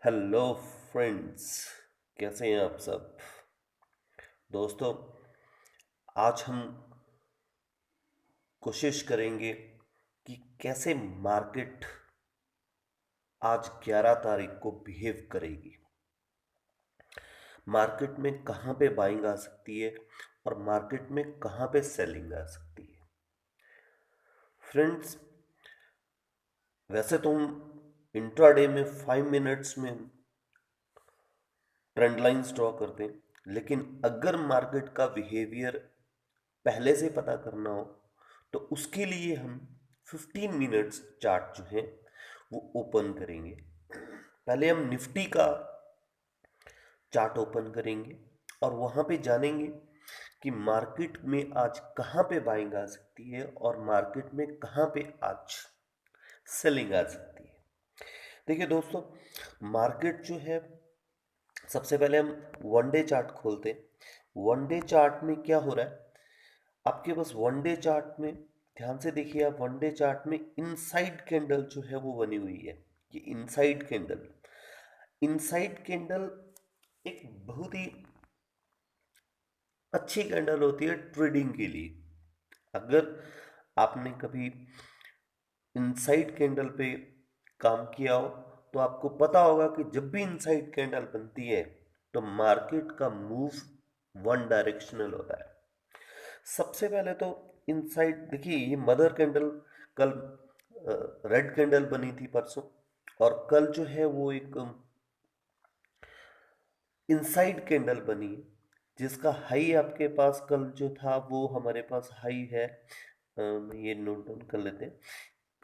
Hello friends, कैसे हैं आप सब। दोस्तों, आज हम कोशिश करेंगे कि कैसे मार्केट आज 11 तारीख को बिहेव करेगी। मार्केट में कहाँ पे बाइंग आ सकती है और मार्केट में कहाँ पे सेलिंग आ सकती है। फ्रेंड्स, वैसे तो हम इंट्राडे में 5 मिनट्स में ट्रेंड लाइंस ड्रॉ करते हैं, लेकिन अगर मार्केट का बिहेवियर पहले से पता करना हो तो उसके लिए हम 15 मिनट्स चार्ट जो है वो ओपन करेंगे। पहले हम निफ्टी का चार्ट ओपन करेंगे और वहां पे जानेंगे कि मार्केट में आज कहाँ पे बाइंग आ सकती है और मार्केट में कहाँ पे आज सेलिंग आ सकती है। देखिए दोस्तों, मार्केट जो है, सबसे पहले हम वन डे चार्ट खोलते हैं। वन डे चार्ट में क्या हो रहा है, आपके पास वन डे चार्ट में ध्यान से देखिए। आप वन डे चार्ट में इनसाइड कैंडल जो है वो बनी हुई है। ये इनसाइड कैंडल एक बहुत ही अच्छी कैंडल होती है ट्रेडिंग के लिए। अगर आपने कभी इनसाइड कैंडल पे काम किया हो तो आपको पता होगा कि जब भी इनसाइड कैंडल बनती है तो मार्केट का मूव वन डायरेक्शनल होता है। सबसे पहले तो इनसाइड देखिए, ये मदर कैंडल कल रेड कैंडल बनी थी परसों, और कल जो है वो एक इनसाइड कैंडल बनी है जिसका हाई आपके पास कल जो था वो हमारे पास हाई है। ये नोट डाउन कर लेते हैं।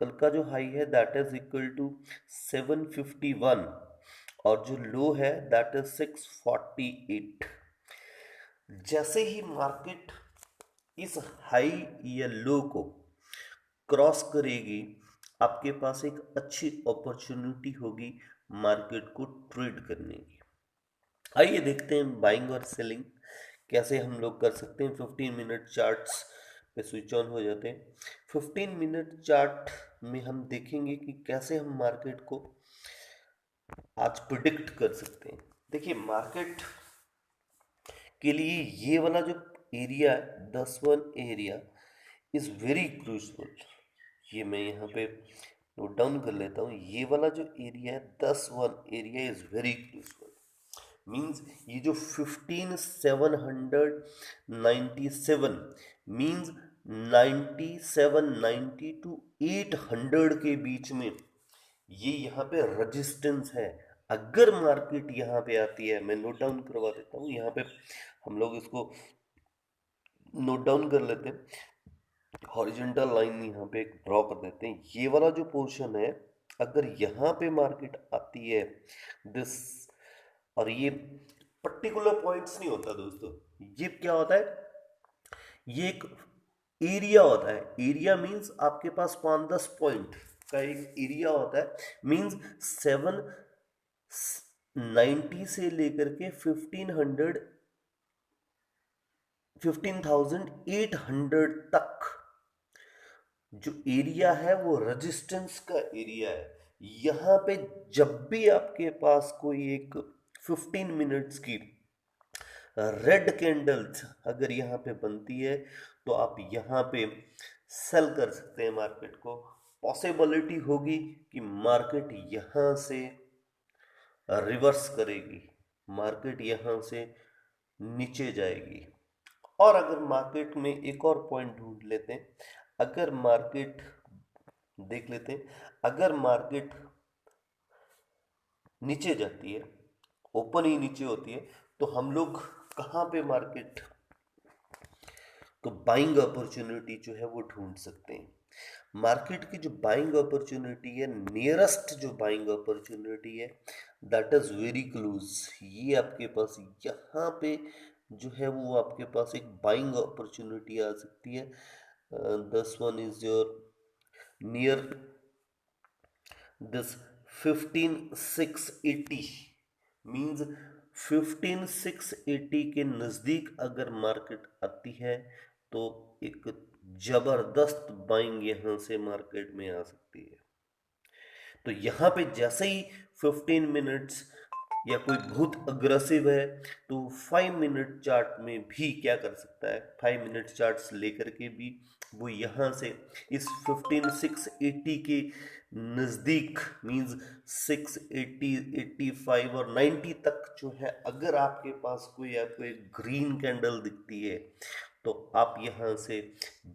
कल का जो हाई है दैट इज इक्वल टू 751, और जो लो है दैट इज 648। जैसे ही मार्केट इस हाई या लो को क्रॉस करेगी, आपके पास एक अच्छी अपॉर्चुनिटी होगी मार्केट को ट्रेड करने की। आइए देखते हैं बाइंग और सेलिंग कैसे हम लोग कर सकते हैं। 15 मिनट चार्ट्स पे स्विच ऑन हो जाते हैं। 15 मिनट चार्ट में हम देखेंगे कि कैसे हम मार्केट को आज प्रिडिक्ट कर सकते हैं। देखिए, मार्केट के लिए ये वाला जो एरिया है, 10-1 एरिया इज वेरी क्रूशल। ये मैं यहाँ पे नोट डाउन कर लेता हूँ। ये वाला जो एरिया है, 10-1 area is very crucial. Means ये जो 15797 मीन्स 9790 टू 800 के बीच में ये यहाँ पे रेजिस्टेंस है। अगर मार्केट यहाँ पे आती है, मैं नोट डाउन करवा देता हूँ यहाँ पे, हम लोग इसको नोट डाउन कर लेते हैं। हॉरिजॉन्टल लाइन यहाँ पे एक ड्रॉ कर देते हैं। ये वाला जो पोर्शन है, अगर यहाँ पे मार्केट आती है दिस, और ये पर्टिकुलर पॉइंट्स नहीं होता दोस्तों, ये क्या होता है, ये एक एरिया होता है। एरिया मींस आपके पास 5-10 पॉइंट का एक एरिया होता है। मींस 790 से लेकर के 15,800 तक जो एरिया है वो रेजिस्टेंस का एरिया है। यहाँ पे जब भी आपके पास कोई एक 15 मिनट्स की रेड कैंडल्स अगर यहाँ पे बनती है तो आप यहाँ पे सेल कर सकते हैं मार्केट को। पॉसिबिलिटी होगी कि मार्केट यहाँ से रिवर्स करेगी, मार्केट यहाँ से नीचे जाएगी। और अगर मार्केट में एक और पॉइंट ढूंढ लेते हैं, अगर मार्केट देख लेते हैं, अगर मार्केट नीचे जाती है, ओपन ही नीचे होती है, तो हम लोग कहाँ पे मार्केट तो बाइंग अपॉर्चुनिटी जो है वो ढूंढ सकते हैं। मार्केट की जो बाइंग अपॉर्चुनिटी है, नियरेस्ट जो बाइंग अपॉर्चुनिटी है दैट इज वेरी क्लोज। ये आपके पास यहाँ पे जो है वो आपके पास एक बाइंग अपॉर्चुनिटी आ सकती है। दस one is your near this 15680 means 15680 के नज़दीक अगर मार्केट आती है तो एक जबरदस्त बाइंग यहाँ से मार्केट में आ सकती है। तो यहाँ पे जैसे ही 15 मिनट्स या कोई बहुत अग्रेसिव है तो 5 मिनट चार्ट में भी क्या कर सकता है, 5 मिनट चार्ट्स लेकर के भी वो यहाँ से इस 15680 के नज़दीक मींस 680 85 और 90 तक जो है, अगर आपके पास कोई आपको एक ग्रीन कैंडल दिखती है तो आप यहाँ से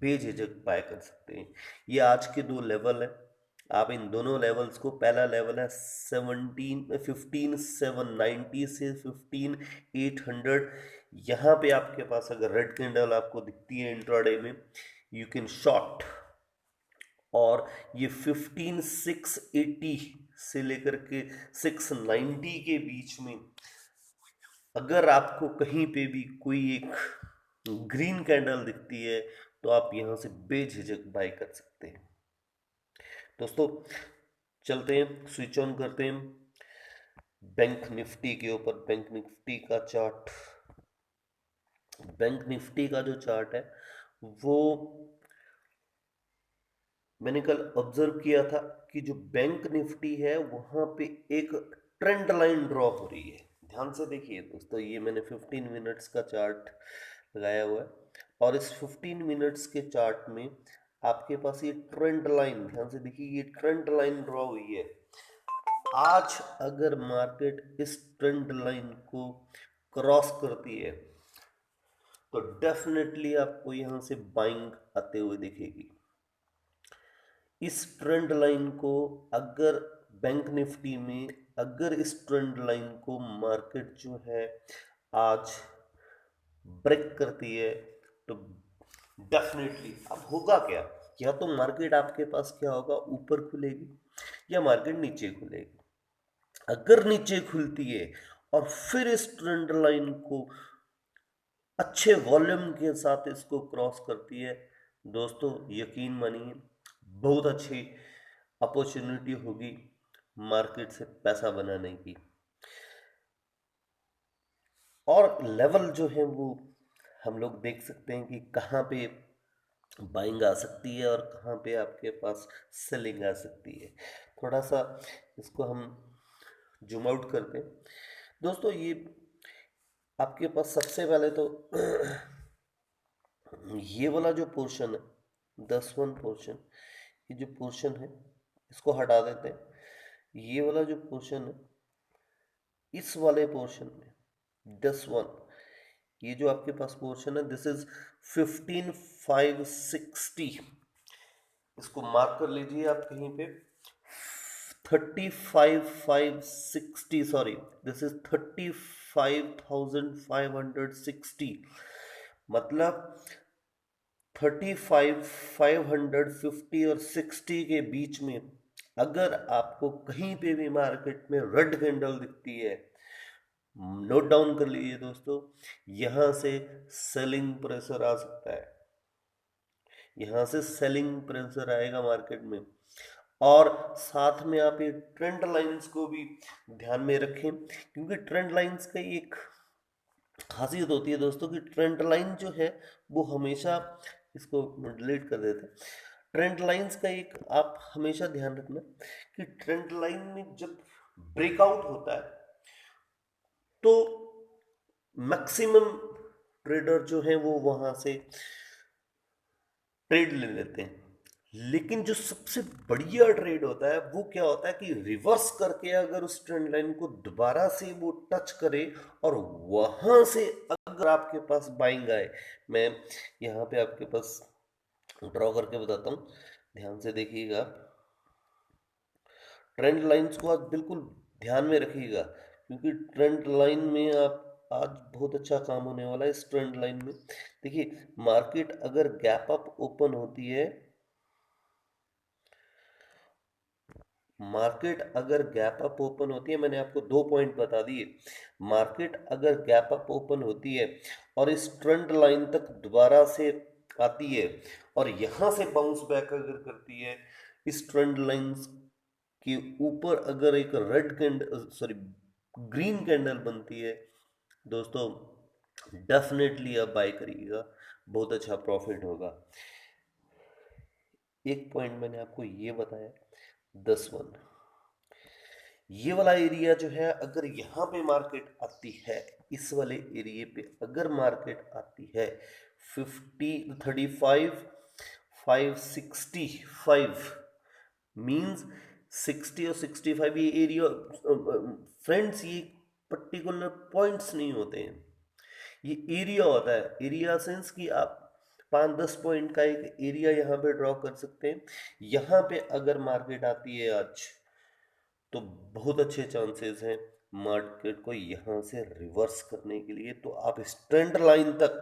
बेझिझक बाय कर सकते हैं। ये आज के दो लेवल है, आप इन दोनों लेवल्स को, पहला लेवल है 15 790 से 15 800, यहाँ पे आपके पास अगर रेड कैंडल आपको दिखती है इंट्राडे में, यू कैन शॉर्ट। और ये 15680 से लेकर के 690 के बीच में अगर आपको कहीं पे भी कोई एक ग्रीन कैंडल दिखती है तो आप यहाँ से बेझिझक बाय कर सकते हैं। दोस्तों चलते हैं, स्विच ऑन करते हैं बैंक निफ्टी के ऊपर। बैंक निफ्टी का चार्ट, बैंक निफ्टी का जो चार्ट है वो मैंने कल ऑब्जर्व किया था कि जो बैंक निफ्टी है वहां पे एक ट्रेंड लाइन ड्रॉ हो रही है। ध्यान से देखिए दोस्तों, ये मैंने 15 मिनट्स का चार्ट लगाया हुआ है और इस 15 मिनट्स के चार्ट में आपके पास ये ट्रेंड लाइन, ध्यान से देखिए, ये ट्रेंड लाइन ड्रॉ हुई है। आज अगर मार्केट इस ट्रेंड लाइन को क्रॉस करती है तो डेफिनेटली आपको यहां से बाइंग आते हुए दिखेगी। इस ट्रेंड लाइन को अगर बैंक निफ्टी में अगर इस ट्रेंड लाइन को मार्केट जो है आज ब्रेक करती है तो डेफिनेटली अब होगा क्या, या तो मार्केट आपके पास क्या होगा, ऊपर खुलेगी या मार्केट नीचे खुलेगी। अगर नीचे खुलती है और फिर इस ट्रेंड लाइन को अच्छे वॉल्यूम के साथ इसको क्रॉस करती है, दोस्तों यकीन मानिए बहुत अच्छी अपॉर्चुनिटी होगी मार्केट से पैसा बनाने की। और लेवल जो है वो हम लोग देख सकते हैं कि कहाँ पे बाइंग आ सकती है और कहाँ पे आपके पास सेलिंग आ सकती है। थोड़ा सा इसको हम जूम आउट करते हैं दोस्तों। ये आपके पास सबसे पहले तो ये वाला जो पोर्शन है 10वां पोर्शन, ये जो पोर्शन है इसको हटा देते हैं। ये वाला जो पोर्शन है, इस वाले पोर्शन में 10वां, ये जो आपके पास पोर्शन है दिस इज 15560, इसको मार्क कर लीजिए आप कहीं पे। 35560, सॉरी दिस इज 35560, मतलब 35550 और 60 के बीच में अगर आपको कहीं पे भी मार्केट में रेड कैंडल दिखती है, नोट डाउन कर लीजिए दोस्तों, यहां से सेलिंग प्रेशर आ सकता है, यहां से सेलिंग प्रेशर आएगा मार्केट में। और साथ में आप ये ट्रेंड लाइंस को भी ध्यान में रखें, क्योंकि ट्रेंड लाइंस का एक खासियत होती है दोस्तों कि ट्रेंड लाइन जो है वो हमेशा, इसको डिलीट कर देते हैं, ट्रेंड लाइंस का एक आप हमेशा ध्यान रखना कि ट्रेंड लाइन में जब ब्रेकआउट होता है तो मैक्सिमम ट्रेडर जो है वो वहां से ट्रेड ले लेते हैं। लेकिन जो सबसे बढ़िया ट्रेड होता है वो क्या होता है कि रिवर्स करके अगर उस ट्रेंड लाइन को दोबारा से वो टच करे और वहां से अगर आपके पास बाइंग आए। मैं यहाँ पे आपके पास ड्रॉ करके बताता हूँ, ध्यान से देखिएगा। ट्रेंड लाइंस को आज बिल्कुल ध्यान में रखिएगा, क्योंकि ट्रेंड लाइन में आप आज बहुत अच्छा काम होने वाला है। इस ट्रेंड लाइन में देखिए, मार्केट अगर गैप अप ओपन होती है, मार्केट अगर गैप अप ओपन होती है, मैंने आपको 2 पॉइंट बता दिए। मार्केट अगर गैप अप ओपन होती है और इस ट्रेंड लाइन तक दोबारा से आती है और यहां से बाउंस बैक अगर करती है, इस ट्रेंड लाइंस के ऊपर अगर एक red candle, sorry green candle बनती है, दोस्तों डेफिनेटली आप बाय करिएगा, बहुत अच्छा प्रॉफिट होगा। एक पॉइंट मैंने आपको ये बताया 10 वन, ये वाला एरिया जो है अगर यहाँ पे मार्केट आती है, इस वाले एरिया पे अगर मार्केट आती है 35 565 मींस 60 और 65, ये एरिया फ्रेंड्स, ये पर्टिकुलर पॉइंट्स नहीं होते हैं, ये एरिया होता है। एरिया सेंस कि आप 5-10 पॉइंट का एक एरिया यहाँ पे ड्रॉ कर सकते हैं। यहाँ पे अगर मार्केट आती है आज, तो बहुत अच्छे चांसेस हैं मार्केट को यहाँ से रिवर्स करने के लिए। तो आप स्ट्रेंड लाइन तक,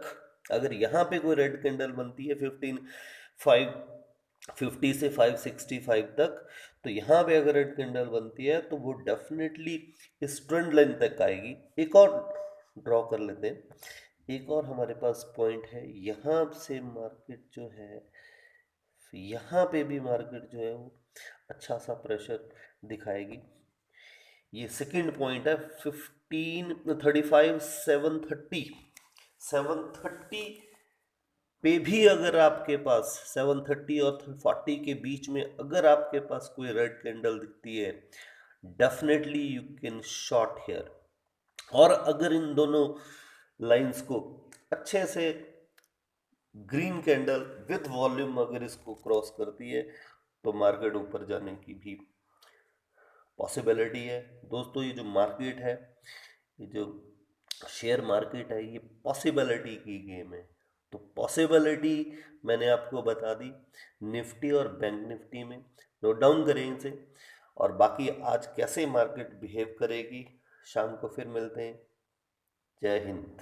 अगर यहाँ पे कोई रेड कैंडल बनती है 50 से 565 तक, तो यहाँ पे अगर रेड कैंडल बनती है तो वो डेफिनेटली इस ट्रेंड लाइन तक आएगी। एक और ड्रॉ कर लेते हैं, एक और हमारे पास पॉइंट है, यहाँ से मार्केट जो है, यहाँ पे भी मार्केट जो है वो अच्छा सा प्रेशर दिखाएगी। ये सेकंड पॉइंट है 730 पे भी अगर आपके पास 730 और 40 के बीच में अगर आपके पास कोई रेड कैंडल दिखती है, definitely you can short here. और अगर इन दोनों लाइंस को अच्छे से ग्रीन कैंडल विद वॉल्यूम अगर इसको क्रॉस करती है, तो मार्केट ऊपर जाने की भी पॉसिबिलिटी है। दोस्तों, ये जो मार्केट है, ये जो शेयर मार्केट है, ये पॉसिबिलिटी की गेम है। तो पॉसिबिलिटी मैंने आपको बता दी निफ्टी और बैंक निफ्टी में, नोट डाउन करें इसे। और बाकी आज कैसे मार्केट बिहेव करेगी, शाम को फिर मिलते हैं। जय हिंद।